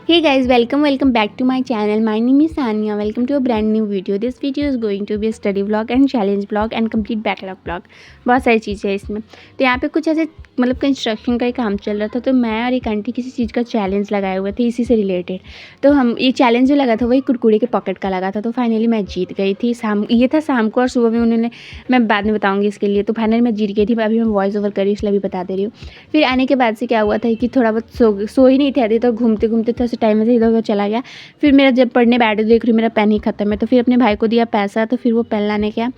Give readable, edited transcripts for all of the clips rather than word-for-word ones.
Hey guys, welcome back to my channel. My name is Sania. Welcome to a brand new video. This video is going to be a study vlog and challenge vlog and complete backlog vlog. बहुत सारी चीज़ें हैं इसमें। तो यहाँ पे कुछ ऐसे मतलब कंस्ट्रक्शन का ही काम चल रहा था, तो मैं और एक आंटी किसी चीज़ का चैलेंज लगाए हुए थे इसी से रिलेटेड। तो हम ये चैलेंज जो लगा था वही कुरकुरे के पॉकेट का लगा था। तो फाइनली मैं जीत गई थी। ये था शाम को और सुबह में उन्होंने, मैं बाद में बताऊँगी इसके लिए। तो फाइनली मैं जीत गई थी। अभी मैं वॉइस ओवर करी इसलिए अभी बता दे रही हूँ। फिर आने के बाद से क्या हुआ था कि थोड़ा बहुत सो ही नहीं थे आधी, तो घूमते घूमते थोड़ा सा टाइम से इधर उधर चला गया। फिर मेरा जब पढ़ने बैठे देख रही हूँ मेरा पेन ही ख़त्म है, तो फिर अपने भाई को दिया पैसा, तो फिर वो पेन लाने गया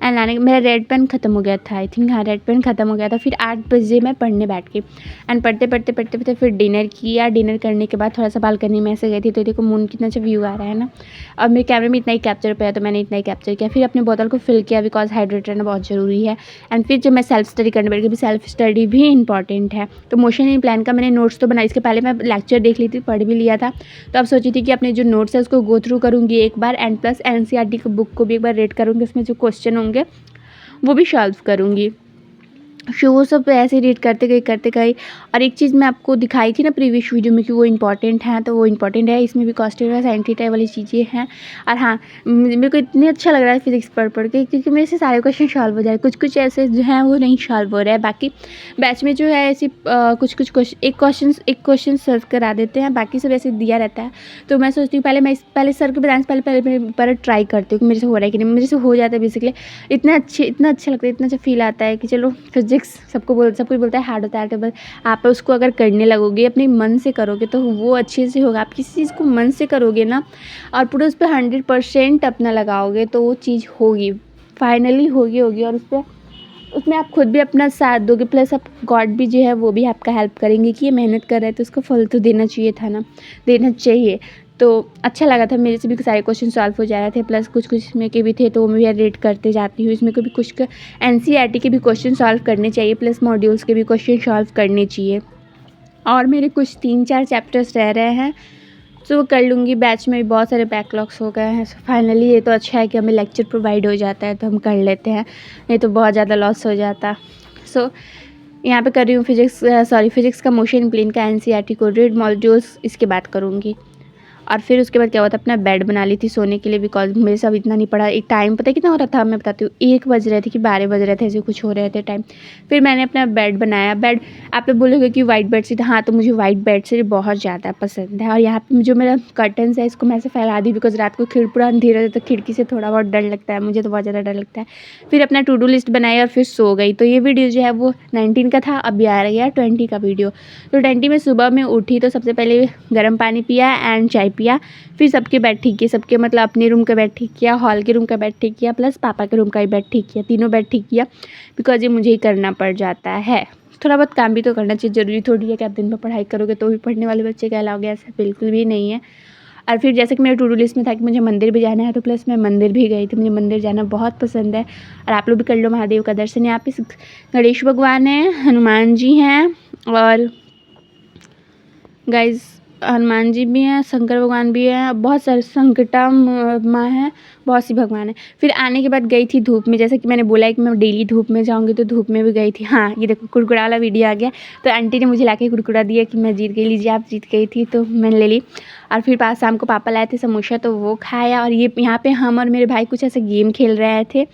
एंड मेरा रेड पेन ख़त्म हो गया था। आई थिंक हाँ, रेड पेन ख़त्म हो गया था। फिर 8 बजे मैं पढ़ने बैठ गई एंड पढ़ते फिर डिनर किया। डिनर करने के बाद थोड़ा सा बालकनी में ऐसे गई थी, तो देखो मून कितना अच्छा व्यू आ रहा है ना। और मेरे कैमरे में इतना ही कैप्चर पाया, तो मैंने इतना ही कैप्चर किया। फिर अपने बोतल को फिल किया बिकॉज हाइड्रेट रहना बहुत ज़रूरी है। एंड फिर जब मैं सेल्फ स्टडी करने बैठ गई, सेल्फ स्टडी भी इंपॉर्टेंट है। तो मोशन इन प्लान का मैंने नोट्स तो बनाया, इसके पहले मैं लेक्चर देख ली थी, पढ़ भी लिया था। तो अब सोची थी कि अपने जो नोट्स है उसको गो थ्रू करूँगी एक बार एंड प्लस एनसीईआरटी की बुक को भी एक बार रीड करूँगी। उसमें जो क्वेश्चन होंगे वो भी सॉल्व करूँगी। फिर वो सब ऐसे रीड करते गई। और एक चीज़ मैं आपको दिखाई थी ना प्रीवियस वीडियो में कि वो इंपॉर्टेंट है, तो वो इंपॉर्टेंट है। इसमें भी कॉस्टेड और साइंटिफिक वाली चीज़ें हैं। और हाँ, मेरे को इतनी अच्छा लग रहा है फिजिक्स पढ़ के, क्योंकि मेरे से सारे क्वेश्चन सॉल्व हो जाए। कुछ ऐसे जो हैं वो नहीं सॉल्व हो रहा है। बाकी बैच में जो है ऐसी कुछ एक क्वेश्चन सॉल्व करा देते हैं, बाकी सब ऐसे दिया रहता है। तो मैं सोचती हूँ पहले सर को बताने से पहले मैं पर ट्राई करती हूँ कि मेरे से हो रहा है कि नहीं। मेरे से हो जाता है बेसिकली। इतना अच्छा लगता है, इतना अच्छा फील आता है कि चलो फिजिक्स सब कोई बोलता है हार्ड होता है, बस आप उसको अगर करने लगोगे अपने मन से करोगे तो वो अच्छे से होगा। आप किसी चीज़ को मन से करोगे ना और पूरा उस पर 100% अपना लगाओगे तो वो चीज़ होगी, फाइनली होगी। और उसमें आप खुद भी अपना साथ दोगे, प्लस आप गॉड भी जो है वो भी आपका हेल्प करेंगे कि ये मेहनत कर रहे हैं तो उसको फल तो देना चाहिए। तो अच्छा लगा था। मेरे से भी सारे क्वेश्चन सॉल्व हो जा रहे थे, प्लस कुछ में के भी थे, तो मैं रीड करते जाती हूँ। इसमें को भी कुछ एनसीईआरटी के भी क्वेश्चन सॉल्व करने चाहिए, प्लस मॉड्यूल्स के भी क्वेश्चन सॉल्व करने चाहिए। और मेरे कुछ 3-4 चैप्टर्स रह रहे हैं, तो वो कर लूँगी। बैच में भी बहुत सारे बैकलॉग्स हो गए हैं। फाइनली ये तो अच्छा है कि हमें लेक्चर प्रोवाइड हो जाता है, तो हम कर लेते हैं, नहीं तो बहुत ज़्यादा लॉस हो जाता। यहाँ पे कर रही हूँ फिजिक्स का मोशन प्लेन का एनसीईआरटी को रीड मॉड्यूल्स, इसके बाद करूँगी। और फिर उसके बाद क्या हुआ था, अपना बेड बना ली थी सोने के लिए, बिकॉज मेरे से अब इतना नहीं पड़ा। एक टाइम पता है कितना हो रहा था, मैं बताती हूँ, 1 बज रहे थे कि 12 बज रहे थे, ऐसे कुछ हो रहे थे टाइम। फिर मैंने अपना बेड बनाया। आप लोग बोलोगे कि वाइट बेड शीट, हाँ, तो मुझे वाइट बेड शीट बहुत ज़्यादा पसंद है। और यहाँ पे जो मेरा कर्टन्स है इसको मैं ऐसे फैला दी, बिकॉज रात को पूरा अंधेरा रहता तो खिड़की से थोड़ा बहुत डर लगता है, मुझे तो बहुत ज़्यादा डर लगता है। फिर अपना टू डू लिस्ट बनाई और फिर सो गई। तो ये वीडियो जो है वो 19 का था, अभी आ गया 20 का वीडियो। तो 20 में सुबह में उठी तो सबसे पहले गर्म पानी पिया एंड चाय पिया। फिर सबके बेड ठीक किए, सबके मतलब अपने रूम का बेड ठीक किया, हॉल के रूम का बेड ठीक किया, प्लस पापा के रूम का भी बेड ठीक किया। तीनों बेड ठीक किया बिकॉज ये मुझे ही करना पड़ जाता है। थोड़ा बहुत काम भी तो करना चाहिए, ज़रूरी थोड़ी है कि आप दिन में पढ़ाई करोगे तो भी पढ़ने वाले बच्चे कहलाओगे, ऐसा बिल्कुल भी नहीं है। और फिर जैसे कि मेरे टू डू लिस्ट में था कि मुझे मंदिर भी जाना है, तो प्लस मैं मंदिर भी गई थी। मुझे मंदिर जाना बहुत पसंद है, और आप लोग भी कर लो महादेव का दर्शन। यहाँ पे गणेश भगवान हैं, हनुमान जी हैं, और गाइज हनुमान जी भी हैं, शंकर भगवान भी हैं, बहुत सारे संकटा माँ हैं, बहुत सी भगवान है। फिर आने के बाद गई थी धूप में, जैसे कि मैंने बोला है कि मैं डेली धूप में जाऊंगी, तो धूप में भी गई थी। हाँ, ये देखो कुरकुरा वाला वीडियो आ गया। तो आंटी ने मुझे लाके कुरकुरा दिया कि मैं जीत गई, लीजिए आप जीत गई थी, तो मैंने ले ली। और फिर शाम को पापा लाए थे समोसा, तो वो खाया। और ये यहाँ पे हम और मेरे भाई कुछ ऐसे गेम खेल रहे थे।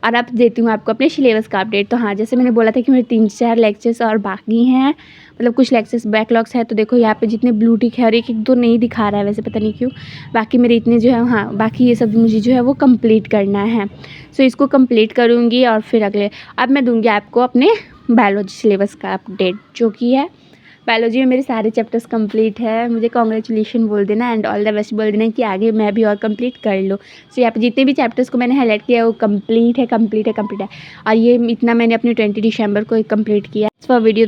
और अब देती हूँ आपको अपने सिलेबस का अपडेट। तो हाँ, जैसे मैंने बोला था कि मेरे 3-4 लेक्चर्स और बाकी हैं, मतलब कुछ लेक्चर्स बैकलॉग्स है। तो देखो यहाँ पे जितने ब्लू टिक है, और एक दो नहीं दिखा रहा है वैसे, पता नहीं क्यों। बाकी मेरे इतने जो है, हाँ, बाकी ये सब मुझे जो है वो कंप्लीट करना है। सो इसको कंप्लीट करूँगी और फिर अब मैं दूँगी आपको अपने बायोलॉजी सिलेबस का अपडेट, जो कि है बायोलॉजी में मेरे सारे चैप्टर्स कंप्लीट है। मुझे कॉन्ग्रेचुलेशन बोल देना एंड ऑल द बेस्ट बोल देना कि आगे मैं भी और कंप्लीट कर लो। सो यहाँ पे जितने भी चैप्टर्स को मैंने हाईलाइट किया वो कंप्लीट है। और ये इतना मैंने अपनी 20 दिसंबर को कंप्लीट किया। वीडियो